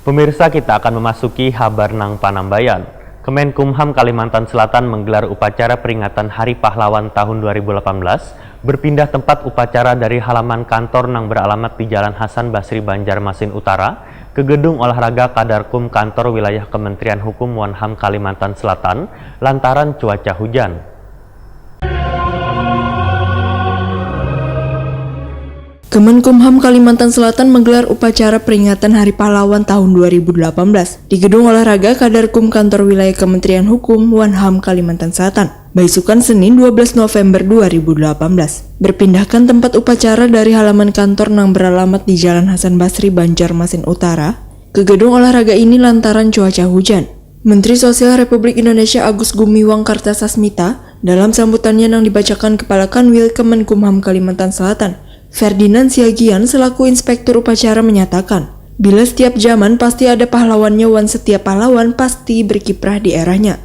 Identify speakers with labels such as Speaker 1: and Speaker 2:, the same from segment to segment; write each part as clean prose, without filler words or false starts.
Speaker 1: Pemirsa, kita akan memasuki Habarnang Panambayan. Kemenkumham Kalimantan Selatan menggelar upacara peringatan Hari Pahlawan tahun 2018, berpindah tempat upacara dari halaman kantor yang beralamat di Jalan Hasan Basri, Banjarmasin Utara, ke Gedung Olahraga Kadarkum Kantor Wilayah Kementerian Hukum Wanham Kalimantan Selatan, lantaran cuaca hujan.
Speaker 2: Kemenkumham Kalimantan Selatan menggelar upacara peringatan Hari Pahlawan tahun 2018 di Gedung Olahraga Kadarkum Kantor Wilayah Kementerian Hukum Wanham Kalimantan Selatan, Baisukan Senin 12 November 2018. Berpindahkan tempat upacara dari halaman kantor yang beralamat di Jalan Hasan Basri, Banjarmasin Utara, ke Gedung Olahraga ini lantaran cuaca hujan. Menteri Sosial Republik Indonesia Agus Gumiwang Kartasasmita dalam sambutannya yang dibacakan Kepala Kanwil Kemenkumham Kalimantan Selatan, Ferdinand Siagian selaku inspektur upacara menyatakan, bila setiap zaman pasti ada pahlawannya, wan setiap pahlawan pasti berkiprah di eranya.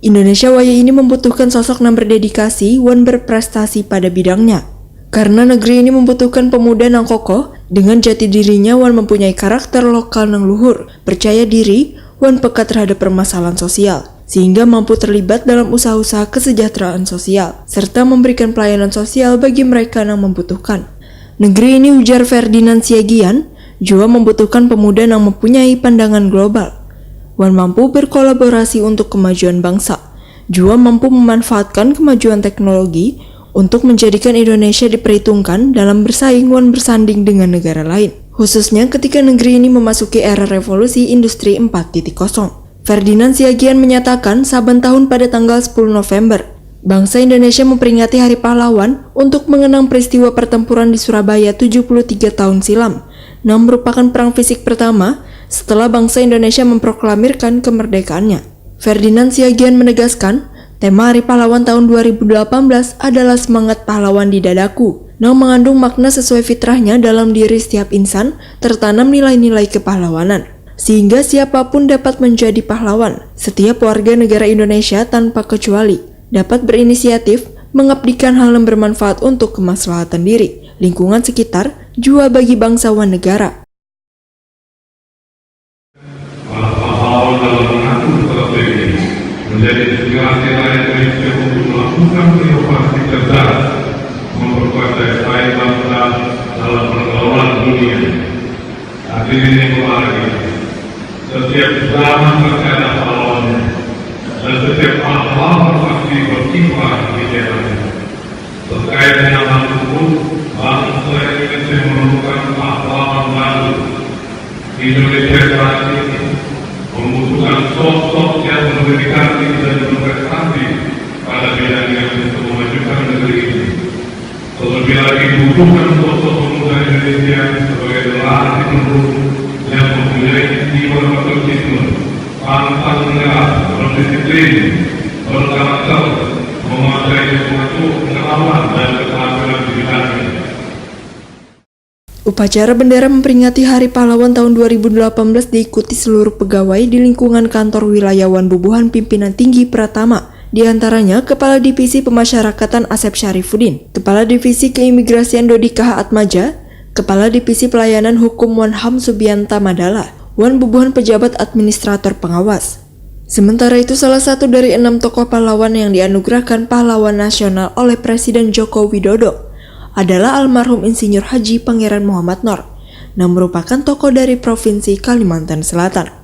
Speaker 2: Indonesia Waya ini membutuhkan sosok yang berdedikasi, wan berprestasi pada bidangnya. Karena negeri ini membutuhkan pemuda yang kokoh, dengan jati dirinya wan mempunyai karakter lokal yang luhur, percaya diri, wan peka terhadap permasalahan sosial, sehingga mampu terlibat dalam usaha-usaha kesejahteraan sosial, serta memberikan pelayanan sosial bagi mereka yang membutuhkan. Negeri ini, ujar Ferdinand Siagian, juga membutuhkan pemuda yang mempunyai pandangan global, wan mampu berkolaborasi untuk kemajuan bangsa, juga mampu memanfaatkan kemajuan teknologi untuk menjadikan Indonesia diperhitungkan dalam bersaing wan bersanding dengan negara lain, khususnya ketika negeri ini memasuki era revolusi industri 4.0. Ferdinand Siagian menyatakan, saban tahun pada tanggal 10 November, bangsa Indonesia memperingati Hari Pahlawan untuk mengenang peristiwa pertempuran di Surabaya 73 tahun silam, yang merupakan perang fisik pertama setelah bangsa Indonesia memproklamirkan kemerdekaannya. Ferdinand Siagian menegaskan, tema Hari Pahlawan tahun 2018 adalah semangat pahlawan di dadaku, yang mengandung makna sesuai fitrahnya dalam diri setiap insan, tertanam nilai-nilai kepahlawanan, sehingga siapapun dapat menjadi pahlawan. Setiap warga negara Indonesia tanpa kecuali dapat berinisiatif mengabdikan hal yang bermanfaat untuk kemaslahatan diri, lingkungan sekitar, juga bagi bangsawan negara.
Speaker 3: Pahlawan dalam mengatur strategi menjadi inspirasi rakyat Indonesia untuk melakukan inovasi cerdas, memperkuat daya saing bangsa dalam pergaulan dunia. Hadirin yang berbahagia, setiap zaman pasti ada pahlawannya, dan setiap pahlawan pasti berkiprah di daerahnya. Terkait dengan hal tersebut, bangsa Indonesia memerlukan pahlawan baru. Indonesia saat ini membutuhkan sosok yang berdedikasi dan berprestasi pada bidangnya untuk memajukan negeri ini. Terlebih lagi dibutuhkan sosok pemuda Indonesia sebagai generasi penerus yang mempunyai jiwa patriotisme, pantang menyerah, berdisiplin, berkarakter, menguasai sesuatu pengalaman dan keterampilan di bidangnya.
Speaker 2: Upacara bendera memperingati Hari Pahlawan tahun 2018 diikuti seluruh pegawai di lingkungan kantor wilayah Wan Bubuhan pimpinan tinggi Pratama, di antaranya Kepala Divisi Pemasyarakatan Asep Syarifuddin, Kepala Divisi Keimigrasian Dodi K.H. Atmaja, Kepala Divisi Pelayanan Hukum Wanham Subianta Madala, Wan Bubuhan pejabat administrator pengawas. Sementara itu, salah satu dari 6 tokoh pahlawan yang dianugerahkan pahlawan nasional oleh Presiden Joko Widodo adalah almarhum Insinyur Haji Pangeran Muhammad Nor, yang merupakan tokoh dari Provinsi Kalimantan Selatan.